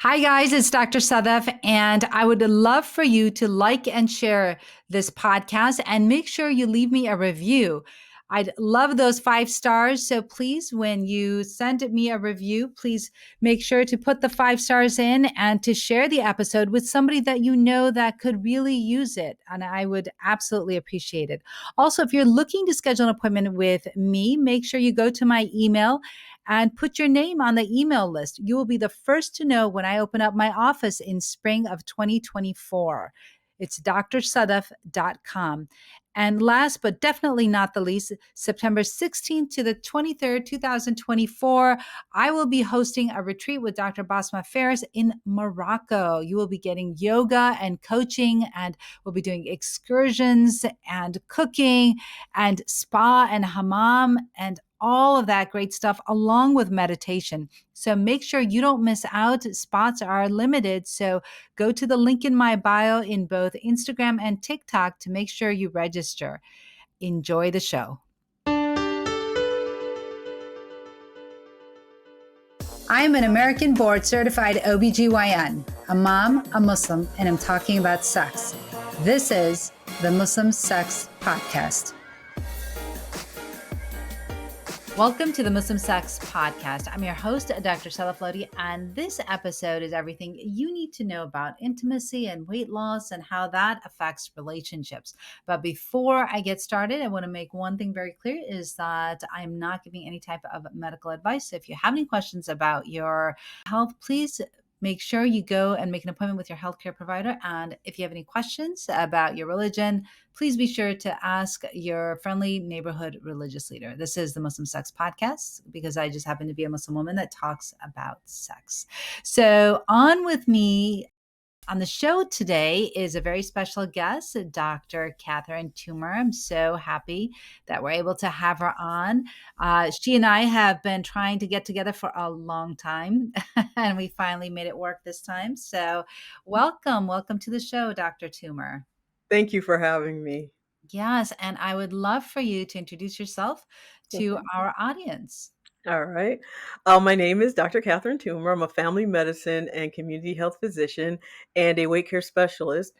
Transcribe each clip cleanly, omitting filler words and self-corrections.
Hi, guys, it's Dr. Sadaf, and I would love for you to like and share this podcast and make sure you leave me a review. I'd love those 5 stars. So please, when you send me a review, please make sure to put the 5 stars in and to share the episode with somebody that you know that could really use it. And I would absolutely appreciate it. Also, if you're looking to schedule an appointment with me, make sure you go to my email and put your name on the email list. You will be the first to know when I open up my office in spring of 2024. It's drsadaf.com. And last but definitely not the least, September 16th to the 23rd, 2024, I will be hosting a retreat with Dr. Basma Faris in Morocco. You will be getting yoga and coaching, and we'll be doing excursions and cooking and spa and hammam and all of that great stuff along with meditation. So make sure you don't miss out. Spots are limited. So go to the link in my bio in both Instagram and TikTok to make sure you register. Enjoy the show. I'm an American board certified OBGYN, a mom, a Muslim, and I'm talking about sex. This is the Muslim Sex Podcast. Welcome to the Muslim Sex Podcast. I'm your host, Dr. Sadaf Lodhi, and this episode is everything you need to know about intimacy and weight loss and how that affects relationships. But before I get started, I want to make one thing very clear is that I'm not giving any type of medical advice. So if you have any questions about your health, please make sure you go and make an appointment with your healthcare provider. And if you have any questions about your religion, please be sure to ask your friendly neighborhood religious leader. This is the Muslim Sex Podcast because I just happen to be a Muslim woman that talks about sex. So on with me on the show today is a very special guest, Dr. Catherine Toomer. I'm so happy that we're able to have her on. She and I have been trying to get together for a long time, and we finally made it work this time. So welcome to the show, Dr. Toomer. Thank you for having me. Yes, and I would love for you to introduce yourself to our audience. All right. My name is Dr. Catherine Toomer. I'm a family medicine and community health physician and a weight care specialist.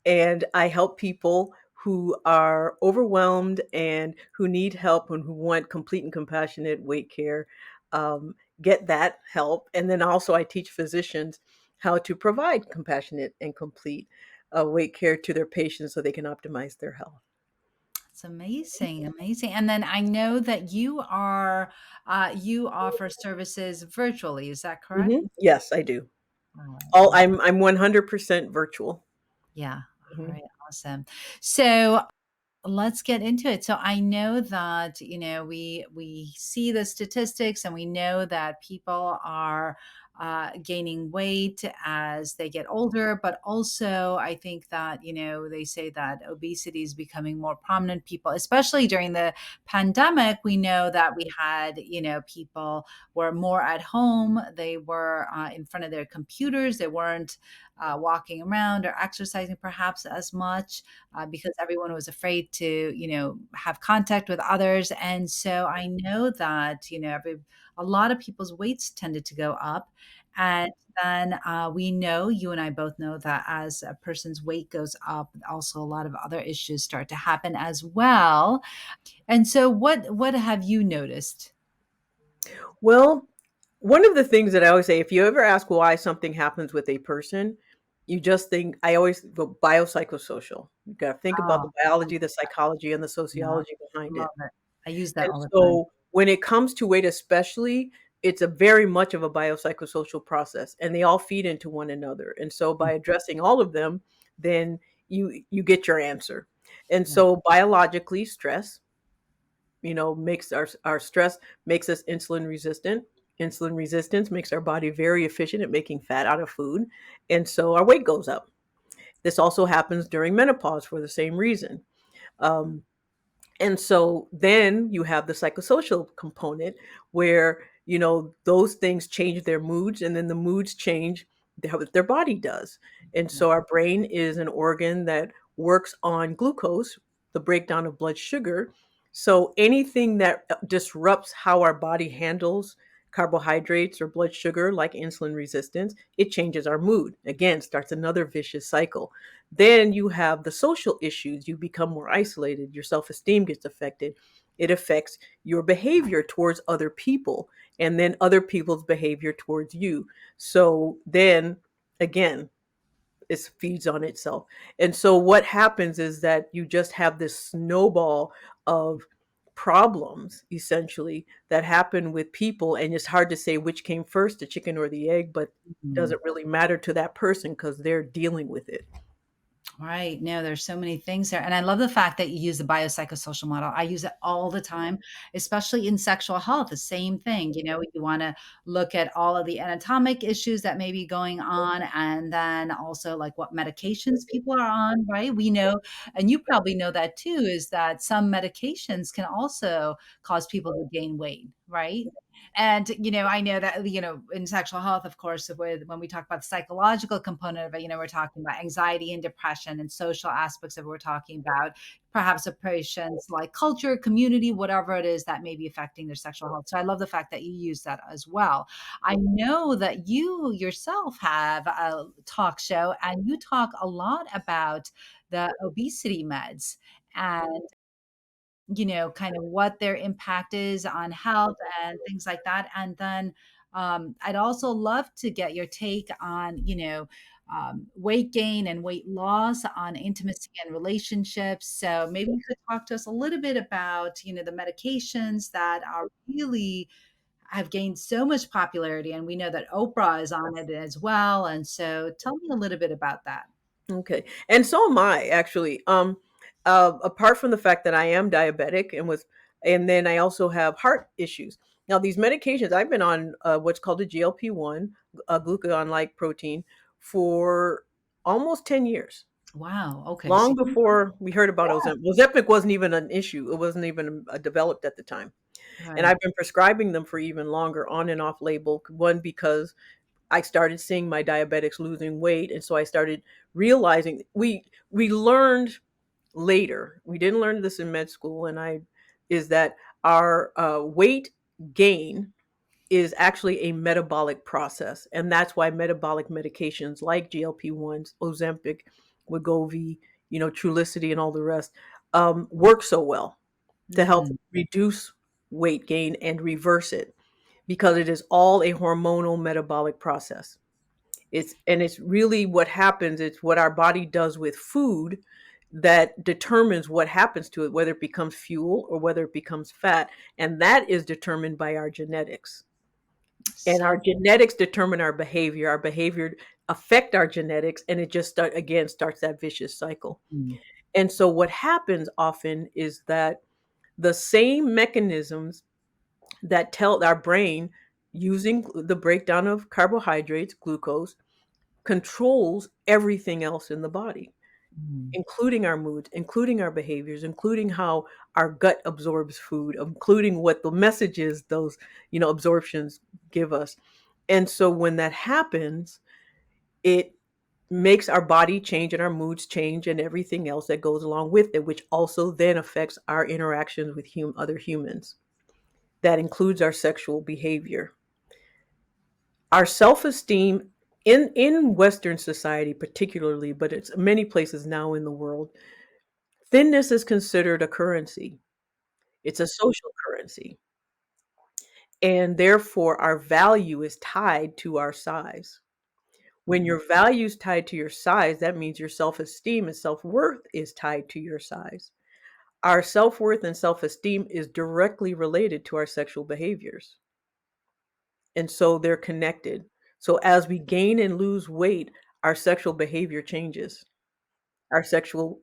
And I help people who are overwhelmed and who need help and who want complete and compassionate weight care get that help. And then also, I teach physicians how to provide compassionate and complete weight care to their patients so they can optimize their health. It's amazing, amazing. And then I know that you offer services virtually. Is that correct? Yes, I do. Oh, I'm 100% virtual. yeah. All Mhm. right. Awesome. So let's get into it. So I know that, we see the statistics and we know that people are gaining weight as they get older, but also I think that, they say that obesity is becoming more prominent. People, especially during the pandemic, we know that we had, people were more at home. They were in front of their computers. They weren't walking around or exercising perhaps as much because everyone was afraid to, have contact with others. And so I know that, a lot of people's weights tended to go up. And then we know, you and I both know that as a person's weight goes up, also a lot of other issues start to happen as well. And so what have you noticed? Well, one of the things that I always say, if you ever ask why something happens with a person, you just think, I always go biopsychosocial. You got to think about Oh, the biology, the psychology, and the love, sociology behind love it. it. I use that And all the time. so when it comes to weight, especially, it's a very much of a biopsychosocial process and they all feed into one another. And so by addressing all of them, then you get your answer. And Yeah. so biologically, stress, makes our stress makes us insulin resistant. Insulin resistance makes our body very efficient at making fat out of food. And so our weight goes up. This also happens during menopause for the same reason. Um, and so then you have the psychosocial component where, those things change their moods and then the moods change what their body does. And Yeah. so our brain is an organ that works on glucose, the breakdown of blood sugar. So anything that disrupts how our body handles carbohydrates or blood sugar like insulin resistance, it changes our mood. Again, starts another vicious cycle. Then you have the social issues. You become more isolated. Your self esteem gets affected. It affects your behavior towards other people and then other people's behavior towards you. So then again, it feeds on itself. And so what happens is that you just have this snowball of problems essentially that happen with people, and it's hard to say which came first, the chicken or the egg, but Mm. doesn't really matter to that person because they're dealing with it. Right. No, there's so many things there. And I love the fact that you use the biopsychosocial model. I use it all the time, especially in sexual health. The same thing. You want to look at all of the anatomic issues that may be going on, and then also like what medications people are on, right? We know, and you probably know that too, is that some medications can also cause people to gain weight, right? And, I know that, in sexual health, of course, when we talk about the psychological component of it, we're talking about anxiety and depression and social aspects of it. We're talking about perhaps a patient's like culture, community, whatever it is that may be affecting their sexual health. So I love the fact that you use that as well. I know that you yourself have a talk show and you talk a lot about the obesity meds and kind of what their impact is on health and things like that. And then I'd also love to get your take on, weight gain and weight loss, on intimacy and relationships. So maybe you could talk to us a little bit about, the medications that are really have gained so much popularity. And we know that Oprah is on it as well. And so tell me a little bit about that. Okay. And so am I actually. Apart from the fact that I am diabetic and then I also have heart issues. Now, these medications, I've been on what's called a GLP-1, a glucagon-like protein, for almost 10 years. Wow. Okay. So, Long before we heard about Ozempic. Ozempic wasn't even an issue. It wasn't even developed at the time. And right. I've been prescribing them for even longer, on and off label. One, because I started seeing my diabetics losing weight, and so I started realizing we learned later. We didn't learn this in med school, and I is that our weight gain is actually a metabolic process, and that's why metabolic medications like GLP-1s, Ozempic, Wegovy, Trulicity, and all the rest work so well to help Mm. reduce weight gain and reverse it, because it is all a hormonal metabolic process. It's really what happens. It's what our body does with food that determines what happens to it, whether it becomes fuel or whether it becomes fat, and that is determined by our genetics. And our So, genetics determine our behavior. Our behavior affect our genetics, and it just starts that vicious cycle. mm, And so what happens often is that the same mechanisms that tell our brain, using the breakdown of carbohydrates, glucose, controls everything else in the body, mm, including our moods, including our behaviors, including how our gut absorbs food, including what the messages those, absorptions give us. And so when that happens, it makes our body change and our moods change and everything else that goes along with it, which also then affects our interactions with other humans. That includes our sexual behavior. Our self-esteem in Western society particularly, but it's many places now in the world, thinness is considered a currency. It's a social currency. And therefore our value is tied to our size. When your value is tied to your size, that means your self-esteem and self-worth is tied to your size. Our self-worth and self-esteem is directly related to our sexual behaviors. And so they're connected. So as we gain and lose weight, our sexual behavior changes. Our sexual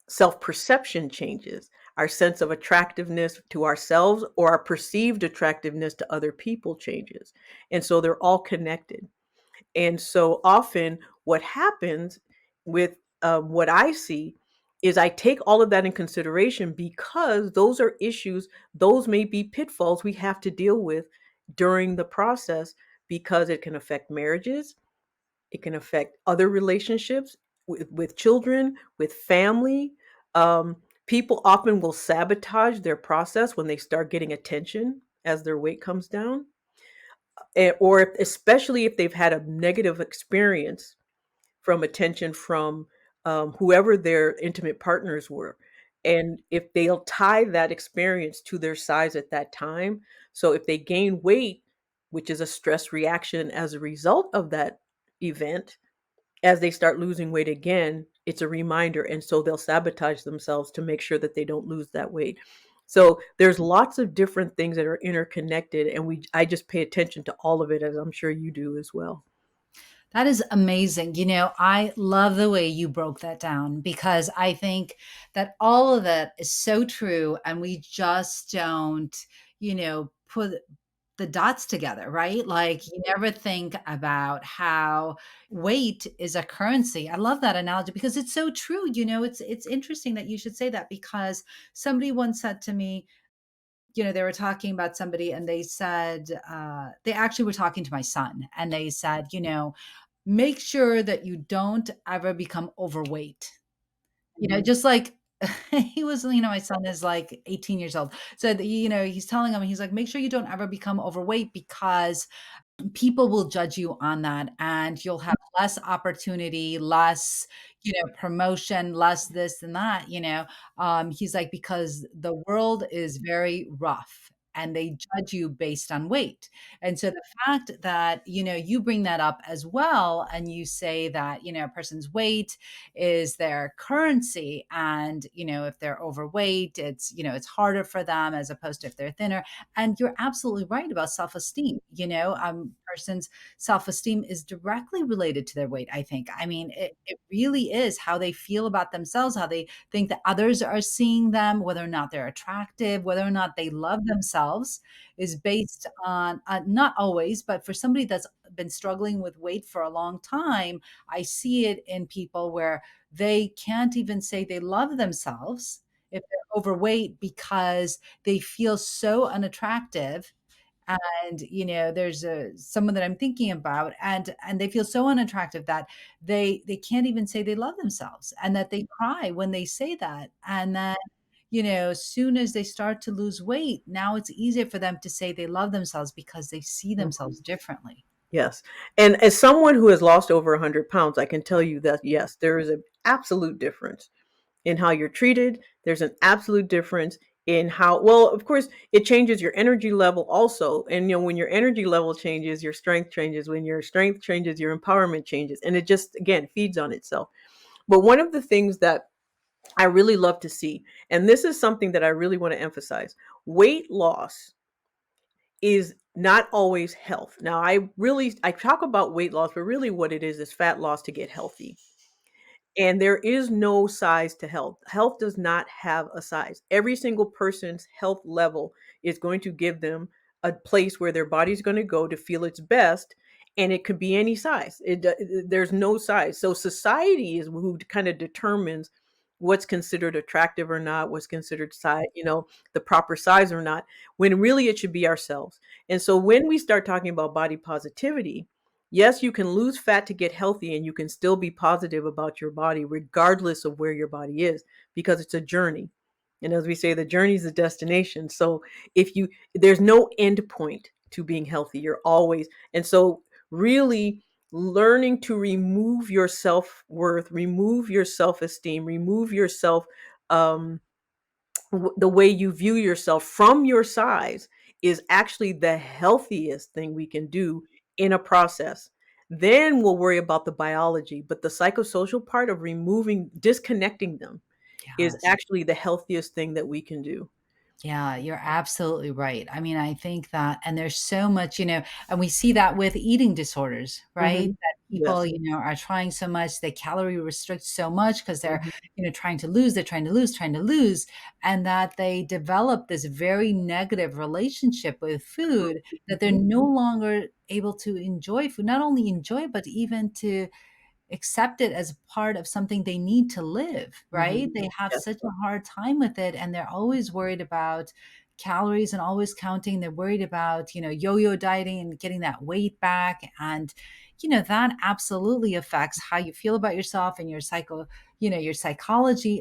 self-perception changes. Our sense of attractiveness to ourselves or our perceived attractiveness to other people changes. And so they're all connected. And so often what happens with what I see is I take all of that in consideration, because those are issues, those may be pitfalls we have to deal with during the process, because it can affect marriages, it can affect other relationships with children, with family. People often will sabotage their process when they start getting attention as their weight comes down. or if, especially if they've had a negative experience from attention from whoever their intimate partners were. And if they'll tie that experience to their size at that time. So if they gain weight, which is a stress reaction as a result of that event, as they start losing weight again, it's a reminder. And so they'll sabotage themselves to make sure that they don't lose that weight. So there's lots of different things that are interconnected. And I just pay attention to all of it, as I'm sure you do as well. That is amazing. I love the way you broke that down because I think that all of that is so true. And we just don't, put the dots together, right? Like you never think about how weight is a currency. I love that analogy because it's so true. It's interesting that you should say that because somebody once said to me, they were talking about somebody and they said, they actually were talking to my son and they said, make sure that you don't ever become overweight. Just like he was, my son is like 18 years old. So, he's telling him, he's like, make sure you don't ever become overweight because people will judge you on that and you'll have less opportunity, less promotion, less this and that. He's like, because the world is very rough and they judge you based on weight. And so the fact that you bring that up as well and you say that a person's weight is their currency, and if they're overweight, it's harder for them as opposed to if they're thinner. And you're absolutely right about self-esteem. Person's self-esteem is directly related to their weight, I think. I mean, it really is how they feel about themselves, how they think that others are seeing them, whether or not they're attractive, whether or not they love themselves is based on, not always, but for somebody that's been struggling with weight for a long time, I see it in people where they can't even say they love themselves if they're overweight because they feel so unattractive. And there's someone that I'm thinking about, and they feel so unattractive that they can't even say they love themselves, and that they cry when they say that. And then as soon as they start to lose weight, now it's easier for them to say they love themselves because they see themselves differently. Yes. And as someone who has lost over 100 pounds, I can tell you that, yes, there is an absolute difference in how you're treated. There's an absolute difference in how, well, of course, it changes your energy level also. And, when your energy level changes, your strength changes. When your strength changes, your empowerment changes. And it just, again, feeds on itself. But one of the things that I really love to see, and this is something that I really want to emphasize, weight loss is not always health. Now, I talk about weight loss, but really what it is fat loss to get healthy. And there is no size to health. Health does not have a size. Every single person's health level is going to give them a place where their body's going to go to feel its best. And it could be any size. There's no size. So society is who kind of determines what's considered attractive or not, what's considered size, the proper size or not, when really it should be ourselves. And so when we start talking about body positivity, yes, you can lose fat to get healthy and you can still be positive about your body regardless of where your body is, because it's a journey. And as we say, the journey is the destination. So there's no end point to being healthy. You're always, and so really learning to remove your self-worth, remove your self-esteem, remove yourself, um, the way you view yourself from your size is actually the healthiest thing we can do in a process. Then we'll worry about the biology, but the psychosocial part of disconnecting them is Yes. actually the healthiest thing that we can do. Yeah, you're absolutely right. I mean, I think that, and there's so much, and we see that with eating disorders, right? Hmm. That people, Yes. are trying so much, they calorie restrict so much because they're, Hmm. trying to lose, they're trying to lose, trying to lose, and that they develop this very negative relationship with food that they're Hmm. no longer able to enjoy food, not only enjoy, but even to accept it as part of something they need to live, Hmm. right? They have Yes. such a hard time with it and they're always worried about calories and always counting. They're worried about, yo-yo dieting and getting that weight back. And, that absolutely affects how you feel about yourself and your psychology.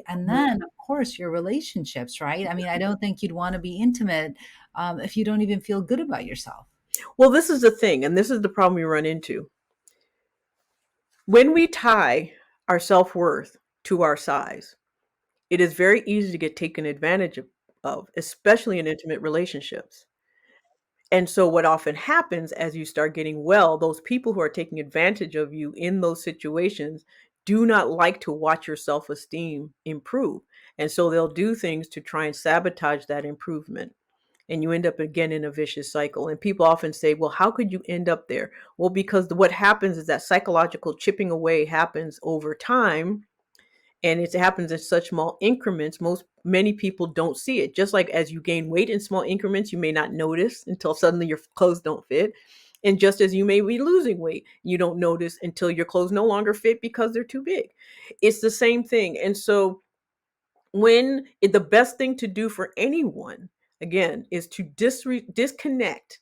And Mhm. then, of course, your relationships, right? I mean, I don't think you'd want to be intimate if you don't even feel good about yourself. Well, this is the thing, and this is the problem we run into. When we tie our self worth to our size, it is very easy to get taken advantage of, especially in intimate relationships. And so, what often happens as you start getting well, those people who are taking advantage of you in those situations do not like to watch your self esteem improve. And so, they'll do things to try and sabotage that improvement. And you end up again in a vicious cycle. And people often say, well, how could you end up there? Well, because what happens is that psychological chipping away happens over time, and it happens in such small increments. Many people don't see it. Just like as you gain weight in small increments, you may not notice until suddenly your clothes don't fit. And just as you may be losing weight, you don't notice until your clothes no longer fit because they're too big. It's the same thing. And so the best thing to do for anyone, again, is to disconnect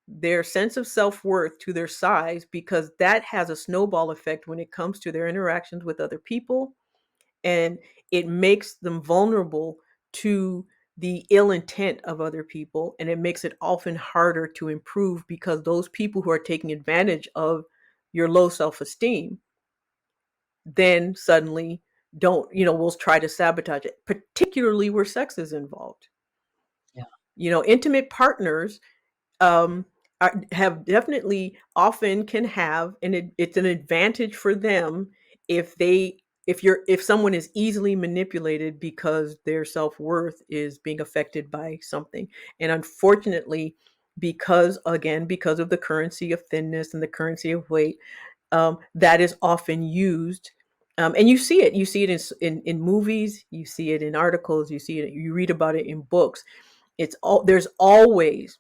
their sense of self-worth to their size, because that has a snowball effect when it comes to their interactions with other people, and it makes them vulnerable to the ill intent of other people, and it makes it often harder to improve because those people who are taking advantage of your low self-esteem then suddenly don't, will try to sabotage it, particularly where sex is involved. Yeah. Intimate partners um, have definitely often can have, and it's an advantage for them if they if someone is easily manipulated because their self-worth is being affected by something. And unfortunately, because of the currency of thinness and the currency of weight, that is often used. And you see it in movies, you see it in articles, you read about it in books. There's always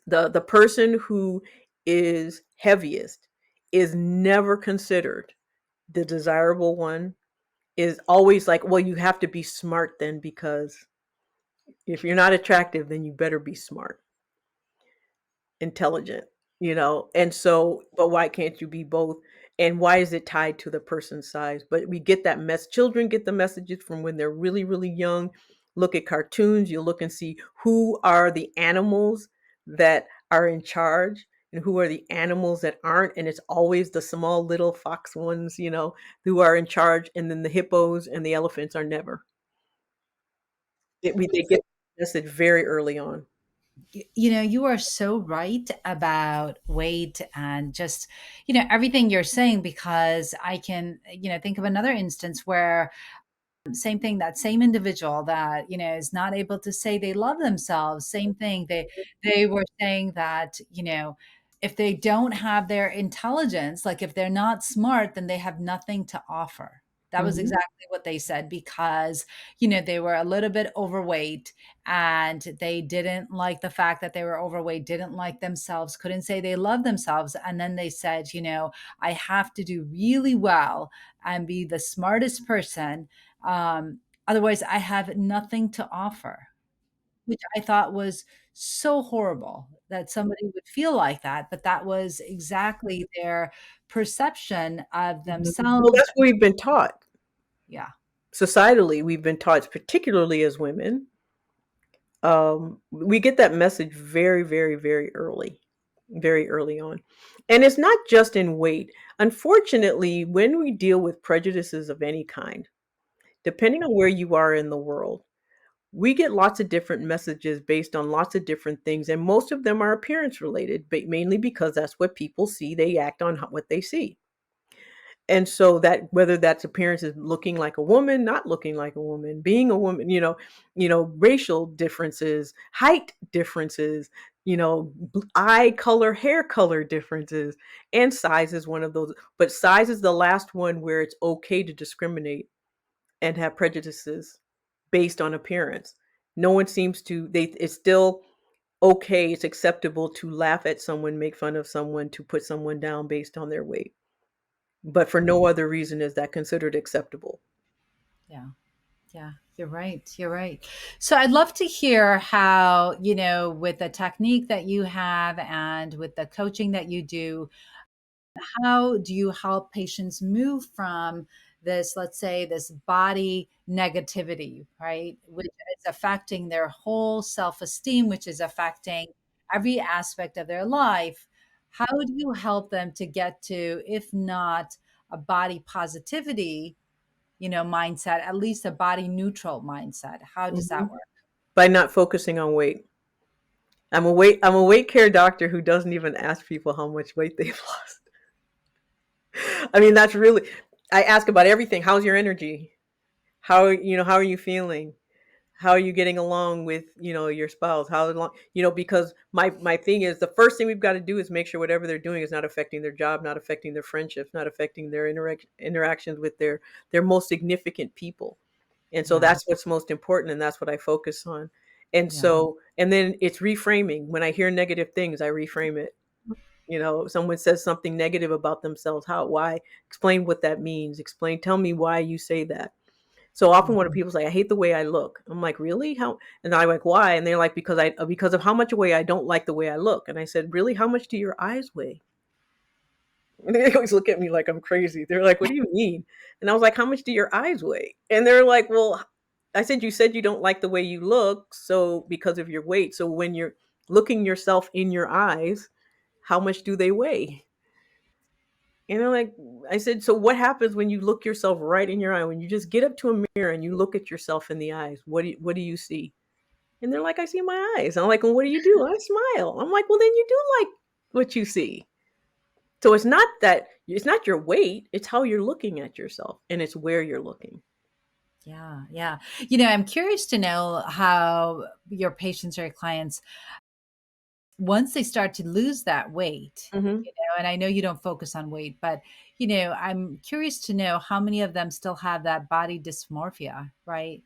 the person who is heaviest is never considered the desirable one, is always like, well, you have to be smart then, because if you're not attractive, then you better be smart, intelligent. And so, but why can't you be both? And why is it tied to the person's size? But we get that children get the messages from when they're really, really young. Look at cartoons, you look and see who are the animals that are in charge and who are the animals that aren't. And it's always the small little fox ones, who are in charge. And then the hippos and the elephants are never. They get the message very early on. You are so right about weight and just, everything you're saying, because I can, think of another instance where same thing, that same individual that, is not able to say they love themselves, same thing. They were saying that, if they don't have their intelligence, like if they're not smart, then they have nothing to offer. That was Hmm. exactly what they said, because, they were a little bit overweight, and they didn't like the fact that they were overweight, didn't like themselves, couldn't say they love themselves. And then they said, I have to do really well and be the smartest person. Otherwise, I have nothing to offer, which I thought was so horrible that somebody would feel like that. But that was exactly their perception of Well, themselves. that's what we've been taught. Yeah. Societally, we've been taught, particularly as women, we get that message very, very, very early on. And it's not just in weight. Unfortunately, when we deal with prejudices of any kind, depending on where you are in the world, we get lots of different messages based on lots of different things. And most of them are appearance related, but mainly because that's what people see. They act on what they see. And so that whether that's appearance is looking like a woman, not looking like a woman, being a woman, racial differences, height differences, eye color, hair color differences, and size is one of those. But size is the last one where it's okay to discriminate and have prejudices based on appearance. No one seems to, it's still okay, it's acceptable to laugh at someone, make fun of someone, to put someone down based on their weight, but for no other reason is that considered acceptable. Yeah. Yeah, you're right. You're right. So I'd love to hear how, with the technique that you have and with the coaching that you do, how do you help patients move from this, let's say, this body negativity, right? Which is affecting their whole self esteem, which is affecting every aspect of their life. How do you help them to get to, if not a body positivity, mindset, at least a body neutral mindset? How does that Mhm. work? By not focusing on weight. I'm a weight care doctor who doesn't even ask people how much weight they've lost. I mean, that's really, I ask about everything. How's your energy? How are you feeling? How are you getting along with, your spouse? How long, because my thing is, the first thing we've got to do is make sure whatever they're doing is not affecting their job, not affecting their friendships, not affecting their interactions with their most significant people. And so Yeah. that's what's most important, and that's what I focus on. And Yeah. so, and then it's reframing. When I hear negative things, I reframe it. If someone says something negative about themselves, why? Explain what that means. Tell me why you say that. So often when Mhm. people say, I hate the way I look, I'm like, really? How? And I'm like, why? And they're like, because of how much weight I don't like the way I look. And I said, really? How much do your eyes weigh? And they always look at me like I'm crazy. They're like, what do you mean? And I was like, how much do your eyes weigh? And they're like, well, I said, you said you don't like the way you look, so because of your weight. So when you're looking yourself in your eyes, how much do they weigh? And they're like, I said, so what happens when you look yourself right in your eye? When you just get up to a mirror and you look at yourself in the eyes, what do you see? And they're like, I see my eyes. I'm like, well, what do you do? I smile. I'm like, well, then you do like what you see. So it's not your weight, it's how you're looking at yourself, and it's where you're looking. Yeah. Yeah. I'm curious to know how your patients or your clients, once they start to lose that weight, Hmm. and I know you don't focus on weight, but I'm curious to know how many of them still have that body dysmorphia, right?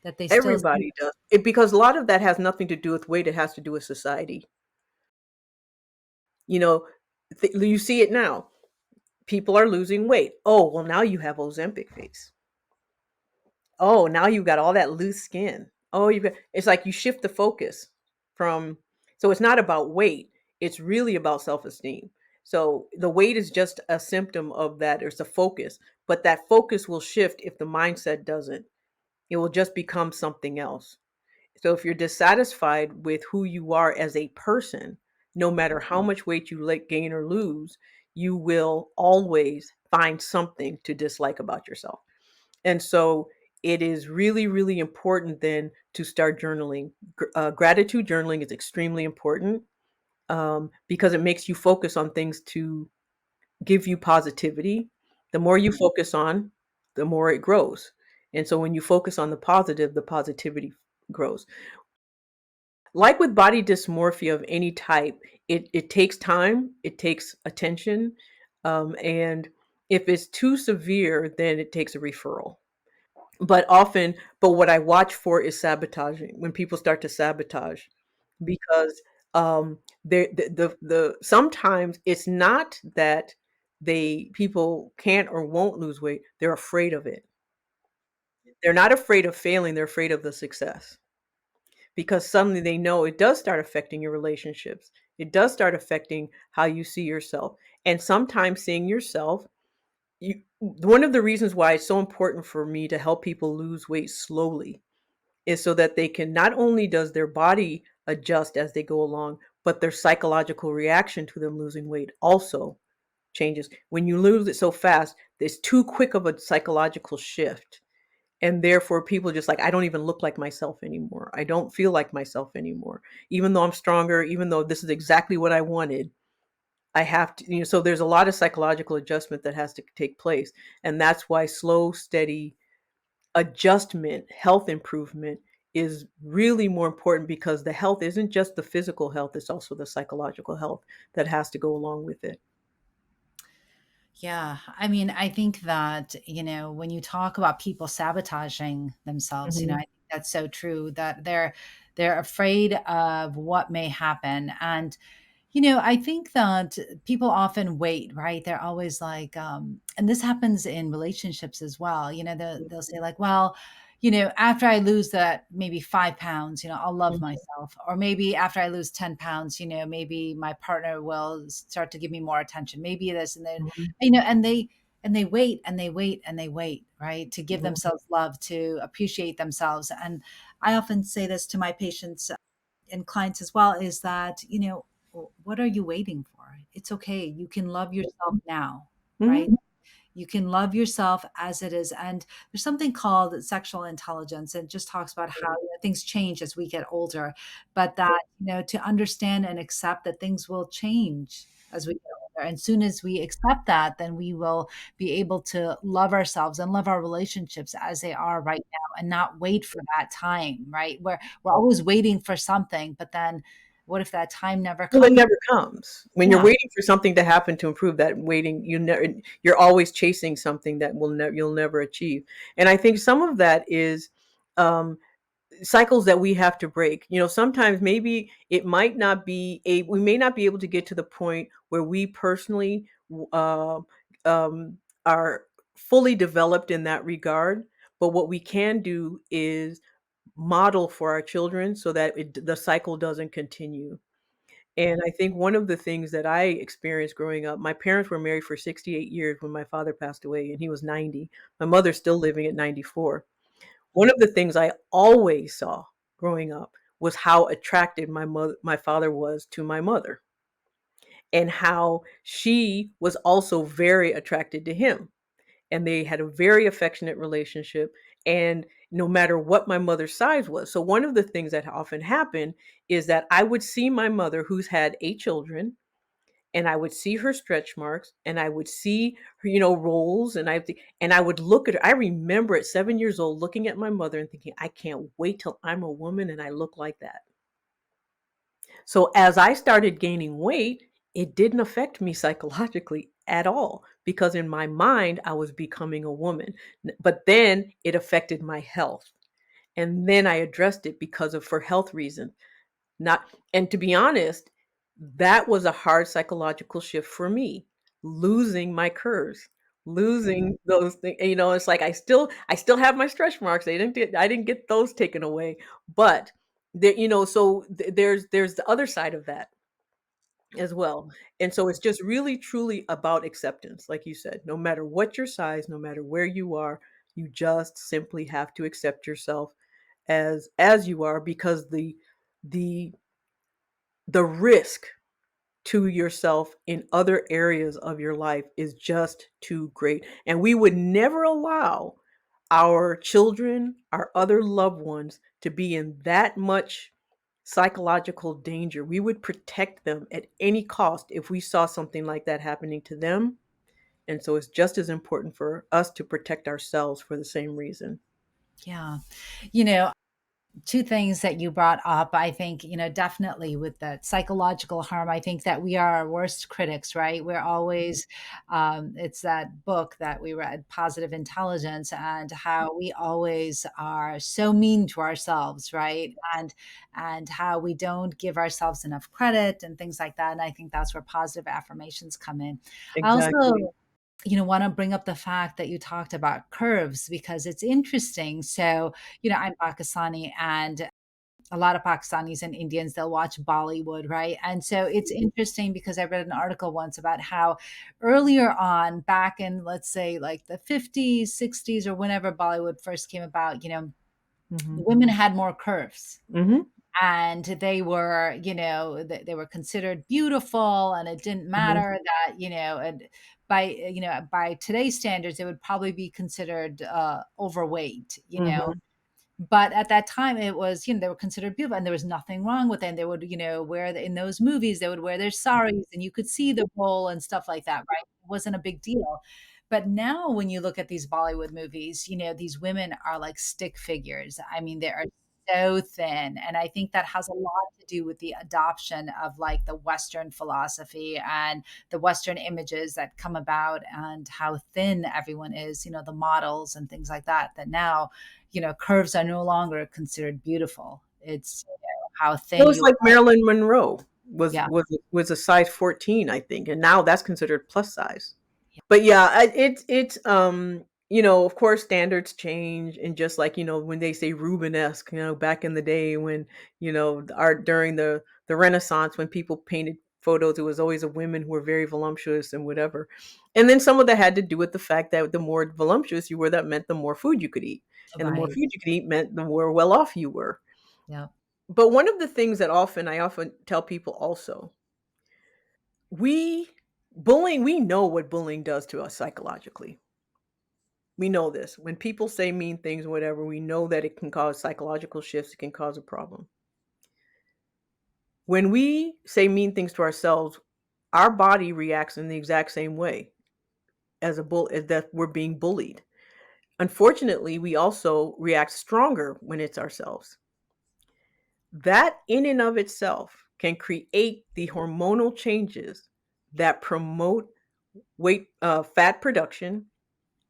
That they still see. Everybody does it, because a lot of that has nothing to do with weight. It has to do with society. You know, you see it now. People are losing weight. Oh, well, now you have Ozempic face. Oh, now you got all that loose skin. Oh, it's like you shift the focus from, so it's not about weight, it's really about self-esteem. So the weight is just a symptom of that, or it's a focus, but that focus will shift if the mindset doesn't. It will just become something else. So if you're dissatisfied with who you are as a person, no matter how much weight you gain or lose, you will always find something to dislike about yourself. And so it is really, really important then to start journaling. Gratitude journaling is extremely important, because it makes you focus on things to give you positivity. The more you focus on, the more it grows. And so when you focus on the positive, the positivity grows. Like with body dysmorphia of any type, it takes time, it takes attention. And if it's too severe, then it takes a referral. But what I watch for is sabotaging, when people start to sabotage, because the sometimes it's not that they people can't or won't lose weight, they're afraid of it. They're not afraid of failing, they're afraid of the success, because suddenly they know it does start affecting your relationships, it does start affecting how you see yourself. And sometimes seeing yourself, one of the reasons why it's so important for me to help people lose weight slowly is so that they can, not only does their body adjust as they go along, but their psychological reaction to them losing weight also changes. When you lose it so fast, there's too quick of a psychological shift. And therefore, people just like, I don't even look like myself anymore. I don't feel like myself anymore. Even though I'm stronger, even though this is exactly what I wanted, I have to, so there's a lot of psychological adjustment that has to take place. And that's why slow, steady adjustment, health improvement is really more important, because the health isn't just the physical health, it's also the psychological health that has to go along with it. Yeah. I mean, I think that, when you talk about people sabotaging themselves, I Hmm. think that's so true, that they're afraid of what may happen. And I think that people often wait, right? They're always like, and this happens in relationships as well. They'll say, like, well, after I lose that maybe 5 pounds, I'll love myself. Or maybe after I lose 10 pounds, maybe my partner will start to give me more attention. Maybe this, and then, Hmm. and they wait and they wait and they wait, right? To give Hmm. themselves love, to appreciate themselves. And I often say this to my patients. and clients as well is that, what are you waiting for? It's okay. You can love yourself now, right? Hmm. You can love yourself as it is. And there's something called sexual intelligence. And it just talks about how things change as we get older, but that, to understand and accept that things will change as we get older. And soon as we accept that, then we will be able to love ourselves and love our relationships as they are right now and not wait for that time, right? Where we're always waiting for something, but then what if that time never Well, it comes? never comes. When you're Yeah. waiting for something to happen to improve that waiting, you're always chasing something that you'll never achieve. And I think some of that is um, cycles that we have to break. Sometimes maybe it might not be we may not be able to get to the point where we personally uh, are fully developed in that regard. But what we can do is model for our children so that the cycle doesn't continue. And I think one of the things that I experienced growing up, my parents were married for 68 years when my father passed away, and he was 90. My mother's still living at 94. One of the things I always saw growing up was how attracted my father was to my mother, and how she was also very attracted to him. And they had a very affectionate relationship. And no matter what my mother's size was. So, one of the things that often happened is that I would see my mother, who's had 8 children, and I would see her stretch marks, and I would see her, rolls, and I would look at her. I remember at 7 years old looking at my mother and thinking, I can't wait till I'm a woman and I look like that. So as I started gaining weight, it didn't affect me psychologically at all because in my mind I was becoming a woman. But then it affected my health. And then I addressed it because of for health reasons. Not and to be honest, that was a hard psychological shift for me, losing my curves, losing those things. It's like I still have my stretch marks. I didn't get those taken away, but there's the other side of that as well. And so it's just really truly about acceptance, like you said. No matter what your size, no matter where you are, you just simply have to accept yourself as you are, because the the risk to yourself in other areas of your life is just too great. And we would never allow our children, our other loved ones, to be in that much psychological danger. We would protect them at any cost if we saw something like that happening to them. And so it's just as important for us to protect ourselves for the same reason. Yeah. You know, two things that you brought up, I think, definitely with the psychological harm, I think that we are our worst critics, right? We're always, it's that book that we read, Positive Intelligence, and how we always are so mean to ourselves, right? And how we don't give ourselves enough credit and things like that. And I think that's where positive affirmations come in. I Exactly. also want to bring up the fact that you talked about curves because it's interesting. So, I'm Pakistani, and a lot of Pakistanis and Indians, they'll watch Bollywood, right? And so it's interesting because I read an article once about how earlier on, back in, let's say, like the 50s, 60s, or whenever Bollywood first came about, Hmm. women had more curves, Hmm. and they were, they were considered beautiful, and it didn't Hmm. matter that, and by today's standards, it would probably be considered overweight, Hmm. but at that time it was, they were considered beautiful, and there was nothing wrong with it. And they would, in those movies, they would wear their saris, and you could see the role and stuff like that, right? It wasn't a big deal. But now when you look at these Bollywood movies, these women are like stick figures. I mean, they are so thin. And I think that has a lot to do with the adoption of like the Western philosophy and the Western images that come about, and how thin everyone is, the models and things like that, that now, curves are no longer considered beautiful. It's, how Well, thin it's you like are. Marilyn Monroe Yeah. was a size 14, I think, and now that's considered plus size. But yeah, of course standards change, and just like, when they say Rubenesque, back in the day when, art during the Renaissance, when people painted photos, it was always of women who were very voluptuous and whatever. And then some of that had to do with the fact that the more voluptuous you were, that meant the more food you could eat. And the more Right. food you could eat meant the more well off you were. Yeah. But one of the things that I often tell people also, we we know what bullying does to us psychologically. We know this. When people say mean things, whatever, we know that it can cause psychological shifts, it can cause a problem. When we say mean things to ourselves, our body reacts in the exact same way as that we're being bullied. Unfortunately, we also react stronger when it's ourselves. That in and of itself can create the hormonal changes that promote fat production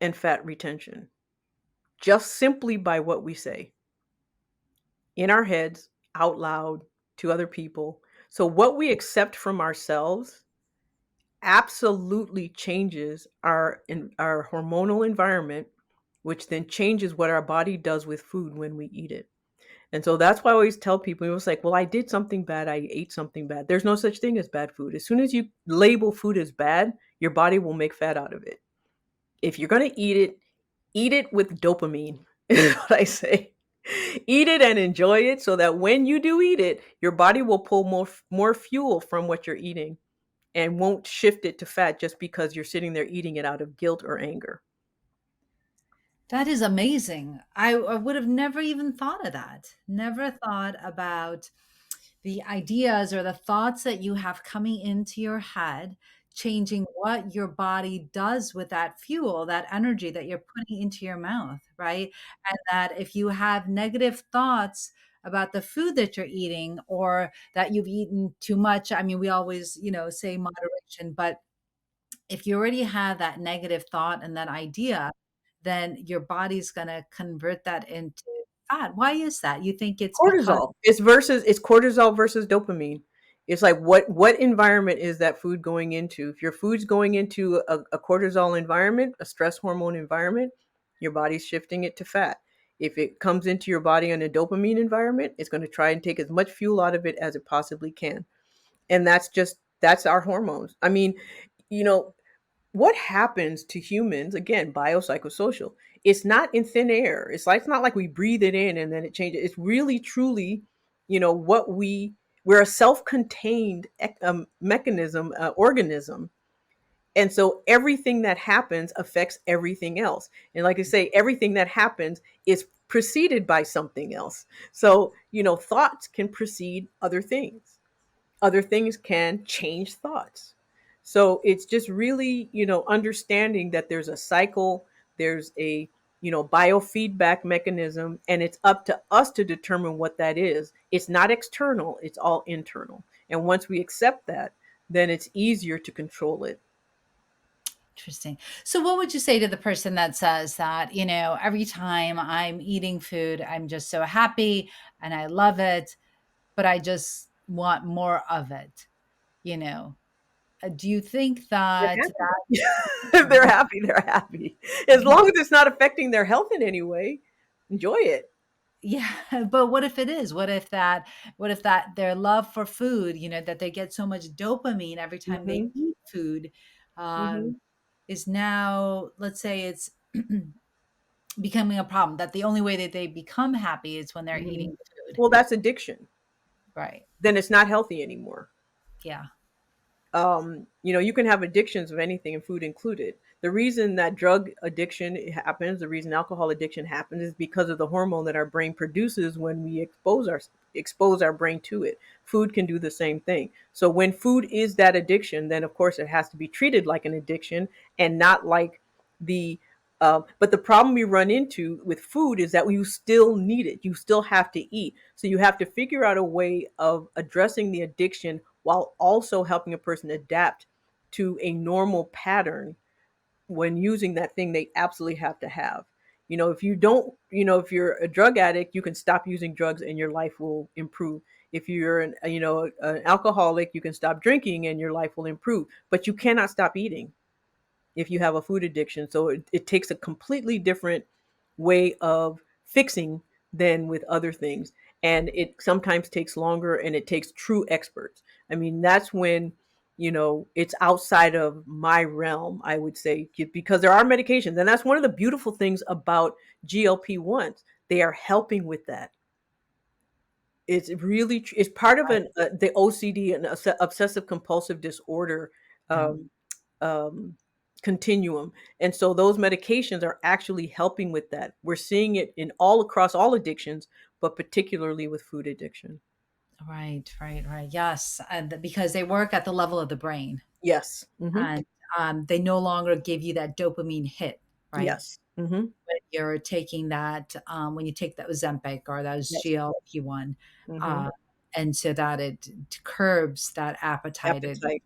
and fat retention, just simply by what we say in our heads, out loud, to other people. So, what we accept from ourselves absolutely changes our hormonal environment, which then changes what our body does with food when we eat it. And so that's why I always tell people, it was like, well, I did something bad, I ate something bad. There's no such thing as bad food. As soon as you label food as bad, your body will make fat out of it. If you're going to eat it with dopamine, is what I say. Eat it and enjoy it so that when you do eat it, your body will pull more fuel from what you're eating and won't shift it to fat just because you're sitting there eating it out of guilt or anger. That is amazing. I would have never even thought of that. Never thought about the ideas or the thoughts that you have coming into your head, changing what your body does with that fuel, that energy that you're putting into your mouth, right? And that if you have negative thoughts about the food that you're eating or that you've eaten too much, I mean, we always, say moderation, but if you already have that negative thought and that idea, then your body's going to convert that into fat. Why is that? You think it's because Cortisol. It's cortisol versus dopamine. It's like what environment is that food going into? If your food's going into a cortisol environment, a stress hormone environment, your body's shifting it to fat. If it comes into your body in a dopamine environment, it's going to try and take as much fuel out of it as it possibly can. And that's our hormones. I mean, you know, what happens to humans, again, biopsychosocial, it's not in thin air. It's not like we breathe it in and then it changes. It's really truly, what we're a self-contained mechanism, organism. And so everything that happens affects everything else. And like I say, everything that happens is preceded by something else. So thoughts can precede other things. Other things can change thoughts. So it's just really, understanding that there's a cycle, there's a, biofeedback mechanism, and it's up to us to determine what that is. It's not external, it's all internal. And once we accept that, then it's easier to control it. interesting. So, what would you say to the person that says that, every time I'm eating food, I'm just so happy and I love it, but I just want more of it? You know, do you think They're that happy. If they're happy, they're happy. As long as it's not affecting their health in any way, enjoy it. yeah, but what if it is? What if that their love for food, that they get so much dopamine every time they Hmm. eat food, Hmm. um, is now, let's say it's becoming a problem, that the only way that they become happy is when they're Hmm. eating food. Well, that's addiction. Right. Then it's not healthy anymore. Yeah. You can have addictions of anything and food included. The reason that drug addiction happens, the reason alcohol addiction happens, is because of the hormone that our brain produces when we expose our brain to it. Food can do the same thing. So when food is that addiction, then of course it has to be treated like an addiction and not like the but the problem we run into with food is that you still need it. You still have to eat. So you have to figure out a way of addressing the addiction while also helping a person adapt to a normal pattern when using that thing they absolutely have to have. If you don't, if you're a drug addict, you can stop using drugs and your life will improve. If you're an alcoholic, you can stop drinking and your life will improve. But you cannot stop eating if you have a food addiction. So it takes a completely different way of fixing than with other things. And it sometimes takes longer and it takes true experts. I mean, that's when, it's outside of my realm, I would say, because there are medications. And that's one of the beautiful things about GLP-1s. They are helping with that. It's really it's part of Right. an the OCD and obsessive compulsive disorder Yeah. um, um, continuum, and so those medications are actually helping with that. We're seeing it in all across all addictions, but particularly with food addiction. Right, right, right. Yes, and because they work at the level of the brain, Yes. and they no longer give you that dopamine hit, right? Yes. When you're taking that, when you take that Ozempic or those Yes. GLP-1, hmm uh, and so that it curbs that appetite, Appetite.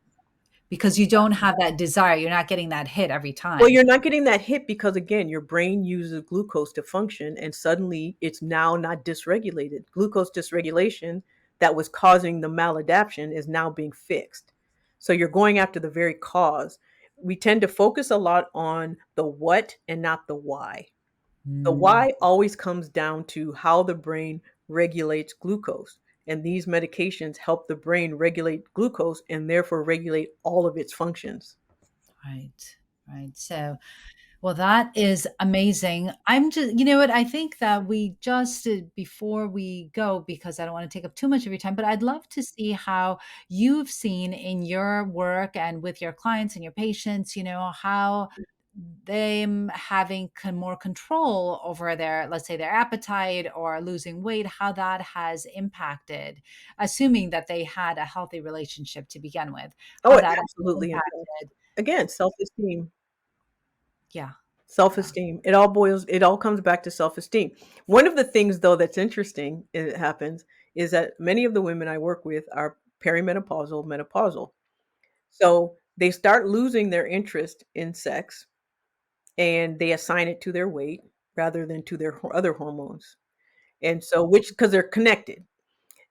because you don't have that desire. You're not getting that hit every Well, time. you're not getting that hit because again, your brain uses glucose to function and suddenly it's now not dysregulated. Glucose dysregulation that was causing the maladaption is now being fixed. So you're going after the very cause. We tend to focus a lot on the what and not the why. The Mm, why always comes down to how the brain regulates glucose. And these medications help the brain regulate glucose and therefore regulate all of its functions. right, right. So, well, that is amazing. I'm just, you know what? I think that we just, before we go, because I don't want to take up too much of your time, but I'd love to see how you've seen in your work and with your clients and your patients, how them having more control over their, let's say, their appetite or losing weight, how that has impacted, assuming that they had a healthy relationship to begin with, Oh, how it that has absolutely impacts. impacted. Again, self-esteem. Yeah. Yeah. Self-esteem. It all comes back to self-esteem. One of the things though that's interesting it happens is that many of the women I work with are perimenopausal, menopausal. So they start losing their interest in sex and they assign it to their weight rather than to their other hormones. And so which because they're connected.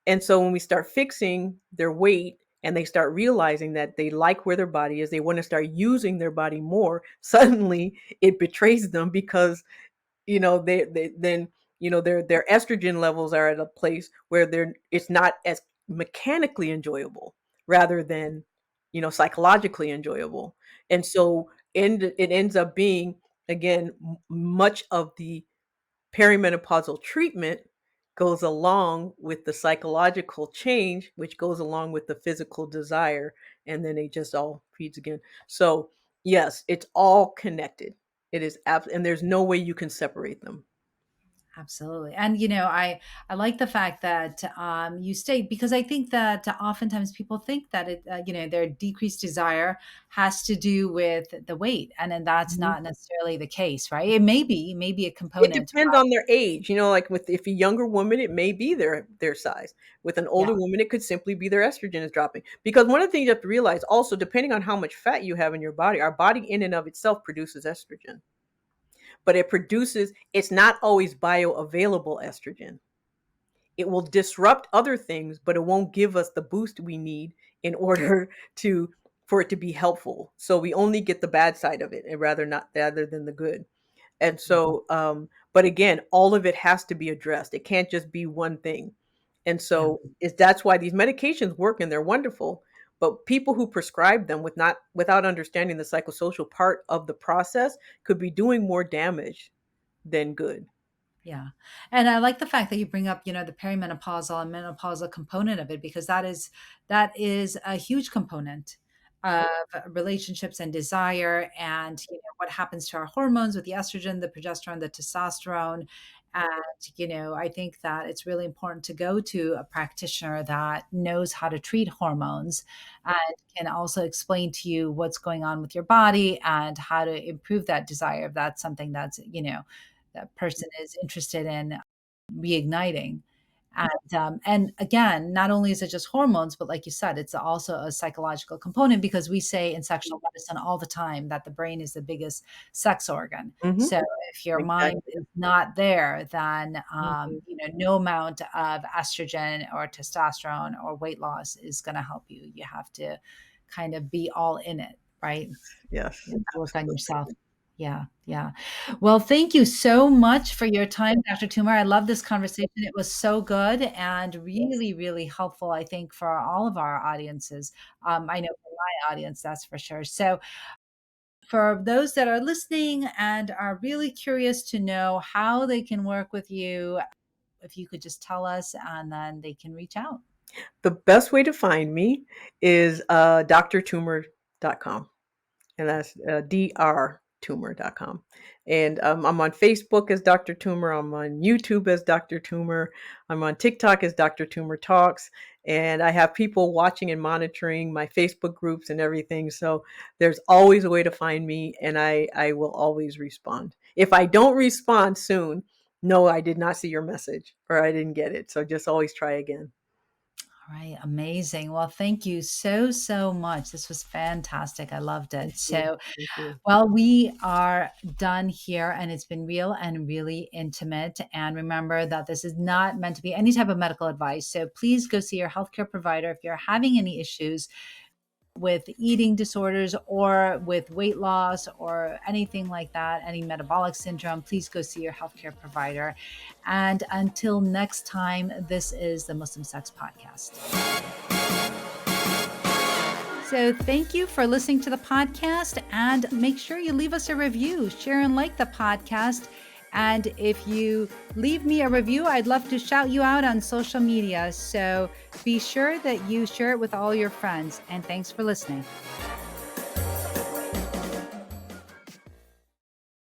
And so when we start fixing their weight and they start realizing that they like where their body is, they want to start using their body more, suddenly it betrays them because they then their estrogen levels are at a place where they're it's not as mechanically enjoyable rather than psychologically enjoyable. And so it ends up being again much of the perimenopausal treatment goes along with the psychological change, which goes along with the physical desire, and then it just all feeds again. So, yes, it's all connected. It is and there's no way you can separate them. Absolutely. And I like the fact that you state, because I think that oftentimes people think that their decreased desire has to do with the weight, and then that's Mhm. not necessarily the case, right? It may be a It component. depends on their age. Like with if a younger woman, it may be their size. With an Yeah. older woman, it could simply be their estrogen is dropping. Because one of the things you have to realize also, depending on how much fat you have in your body, our body in and of itself produces estrogen. But it's not always bioavailable estrogen. It will disrupt other things, but it won't give us the boost we need in order to for it to be helpful. So we only get the bad side of it, and rather than the good. And Mhm. so, but again, all of it has to be addressed. It can't just be one thing. And Yeah. so that's why these medications work and they're wonderful. But people who prescribe them without understanding the psychosocial part of the process could be doing more damage than good. Yeah. And I like the fact that you bring up, the perimenopausal and menopausal component of it, because that is a huge component of relationships and desire, and what happens to our hormones with the estrogen, the progesterone, the testosterone. And I think that it's really important to go to a practitioner that knows how to treat hormones and can also explain to you what's going on with your body and how to improve that desire, if that's something that person is interested in reigniting. And again, not only is it just hormones, but like you said, it's also a psychological component, because we say in sexual medicine all the time that the brain is the biggest sex organ. Hmm. So if your mind Exactly. is not there, then Mhm. no amount of estrogen or testosterone or weight loss is going to help you. You have to kind of be all in it, right? Yes, Work on yourself. absolutely. Yeah, yeah. Well, thank you so much for your time, Dr. Toomer. I love this conversation. It was so good and really, really helpful, I think, for all of our audiences. I know for my audience, that's for sure. So, for those that are listening and are really curious to know how they can work with you, if you could just tell us, and then they can reach out. The best way to find me is drtoomer.com. And that's drtoomer.com. And I'm on Facebook as Dr. Toomer. I'm on YouTube as Dr. Toomer. I'm on TikTok as Dr. Toomer Talks. And I have people watching and monitoring my Facebook groups and everything. So there's always a way to find me, and I will always respond. If I don't respond soon, no, I did not see your message or I didn't get it. So just always try again. All right, amazing. Well, thank you so, so much. This was fantastic. I loved Thank it. you. So, Thank you. well, we are done here, and it's been real and really intimate. And remember that this is not meant to be any type of medical advice. So please go see your healthcare provider if you're having any issues with eating disorders or with weight loss or anything like that, any metabolic syndrome. Please go see your healthcare provider. And until next time, this is the Muslim Sex Podcast. So thank you for listening to the podcast, and make sure you leave us a review, share and like the podcast. And if you leave me a review, I'd love to shout you out on social media. So be sure that you share it with all your friends. And thanks for listening.